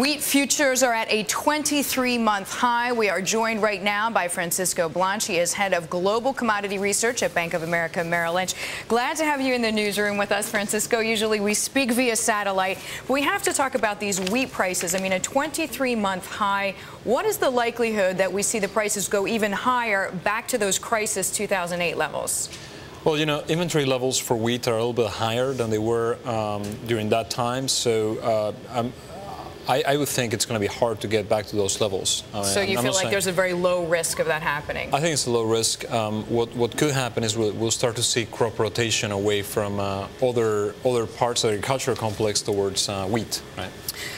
Wheat futures are at a 23-month high. We are joined right now by Francisco Blanch. He is head of global commodity research at Bank of America-Merrill Lynch. Glad to have you in the newsroom with us, Francisco. Usually we speak via satellite. But we have to talk about these wheat prices. I mean, a 23-month high. What is the likelihood that we see the prices go even higher back to those crisis 2008 levels? Well, you know, inventory levels for wheat are a little bit higher than they were during that time. So I would think it's going to be hard to get back to those levels. So you feel like there's a very low risk of that happening? I think it's a low risk. What could happen is we'll start to see crop rotation away from other parts of the agricultural complex towards wheat, right?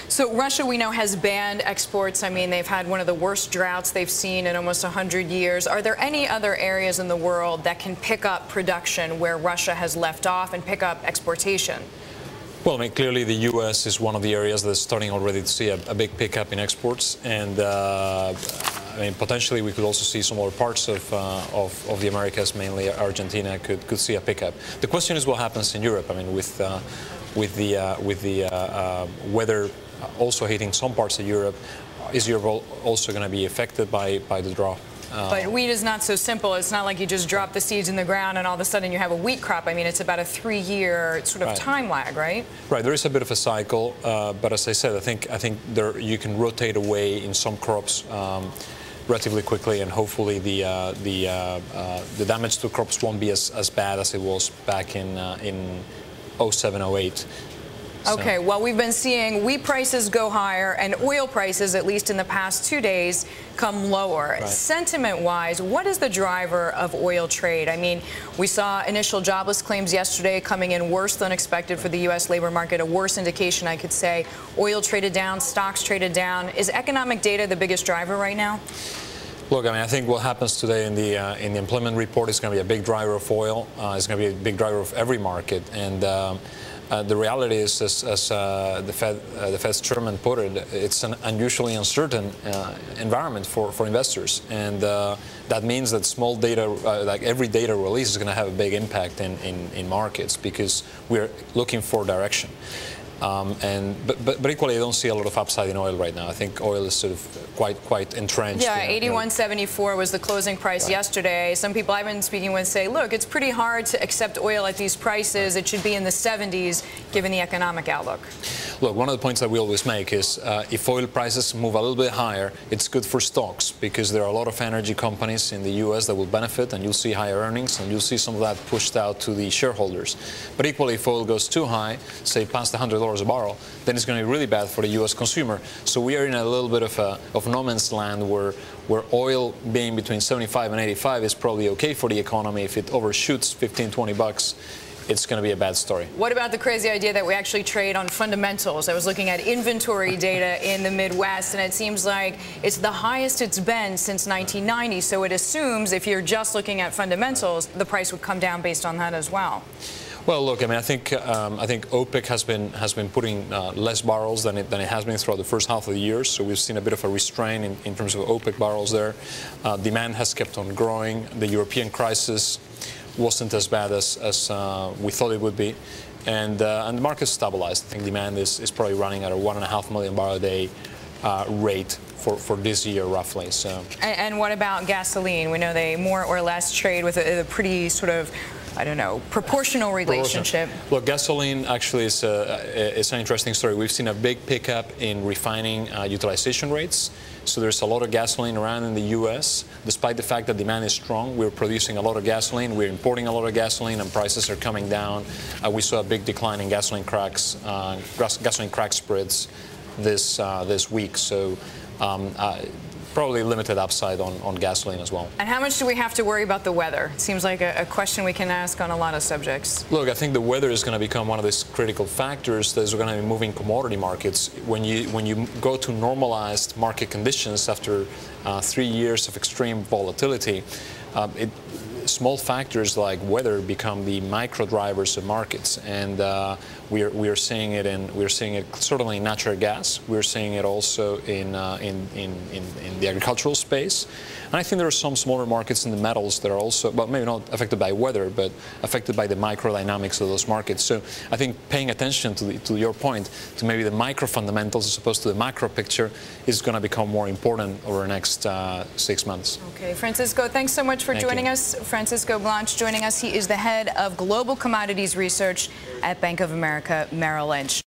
So Russia, we know, has banned exports. I mean, they've had one of the worst droughts they've seen in almost 100 years. Are there any other areas in the world that can pick up production where Russia has left off and pick up exportation? Well, I mean, clearly the U.S. is one of the areas that's starting already to see a big pickup in exports, and I mean, potentially we could also see some other parts of the Americas, mainly Argentina, could see a pickup. The question is what happens in Europe. I mean, with the weather also hitting some parts of Europe, is Europe also going to be affected by the drought? But wheat is not so simple. It's not like you just drop the seeds in the ground and all of a sudden you have a wheat crop. I mean, it's about a 3-year sort of time lag, right? Right. There is a bit of a cycle, but as I said, I think you can rotate away in some crops relatively quickly, and hopefully the damage to crops won't be as bad as it was back in 07, 08. Okay, well, we've been seeing wheat prices go higher and oil prices, at least in the past 2 days, come lower. Right. Sentiment-wise, what is the driver of oil trade? I mean, we saw initial jobless claims yesterday coming in worse than expected for the U.S. labor market, a worse indication, I could say. Oil traded down, stocks traded down. Is economic data the biggest driver right now? Look, I mean, I think what happens today in the employment report is going to be a big driver of oil. It's going to be a big driver of every market, and the reality is, as the Fed's chairman put it, it's an unusually uncertain environment for investors, and that means that small data, like every data release, is going to have a big impact in markets because we're looking for direction. But equally, I don't see a lot of upside in oil right now. I think oil is sort of quite entrenched. Yeah, 81.74 was the closing price yesterday. Some people I've been speaking with say, look, it's pretty hard to accept oil at these prices. It should be in the 70s, given the economic outlook. Look, one of the points that we always make is if oil prices move a little bit higher, it's good for stocks because there are a lot of energy companies in the U.S. that will benefit, and you'll see higher earnings, and you'll see some of that pushed out to the shareholders. But equally, if oil goes too high, say past $100 a barrel, then it's going to be really bad for the U.S. consumer. So we are in a little bit of no man's land where oil being between 75 and 85 is probably okay for the economy. If it overshoots 15, 20 bucks, it's going to be a bad story. What about the crazy idea that we actually trade on fundamentals? I was looking at inventory data in the Midwest, and it seems like it's the highest it's been since 1990. So it assumes if you're just looking at fundamentals, the price would come down based on that as well. Well, look, I mean, I think OPEC has been putting less barrels than it has been throughout the first half of the year. So we've seen a bit of a restraint in terms of OPEC barrels there. Demand has kept on growing. The European crisis wasn't as bad as we thought it would be, and the market stabilized. I think demand is probably running at a 1.5 million barrel a day rate for this year, roughly. So. And what about gasoline? We know they more or less trade with a pretty sort of, I don't know, proportional relationship. Look, gasoline actually is an interesting story. We've seen a big pickup in refining utilization rates. So there's a lot of gasoline around in the U.S. Despite the fact that demand is strong, we're producing a lot of gasoline, we're importing a lot of gasoline, and prices are coming down. We saw a big decline in gasoline cracks, gasoline crack spreads this week. So probably limited upside on gasoline as well. And how much do we have to worry about the weather? It seems like a question we can ask on a lot of subjects. Look, I think the weather is going to become one of these critical factors that's going to be moving commodity markets. When you go to normalized market conditions after 3 years of extreme volatility, small factors like weather become the micro drivers of markets, and we are seeing it certainly in natural gas. We're seeing it also in the agricultural space, and I think there are some smaller markets in the metals that are also, well, maybe not affected by weather, but affected by the micro dynamics of those markets. So I think paying attention to your point, to maybe the micro fundamentals as opposed to the macro picture, is going to become more important over the next 6 months. Okay, Francisco, thanks so much for joining us. Francisco Blanch joining us. He is the head of Global Commodities Research at Bank of America-Merrill Lynch.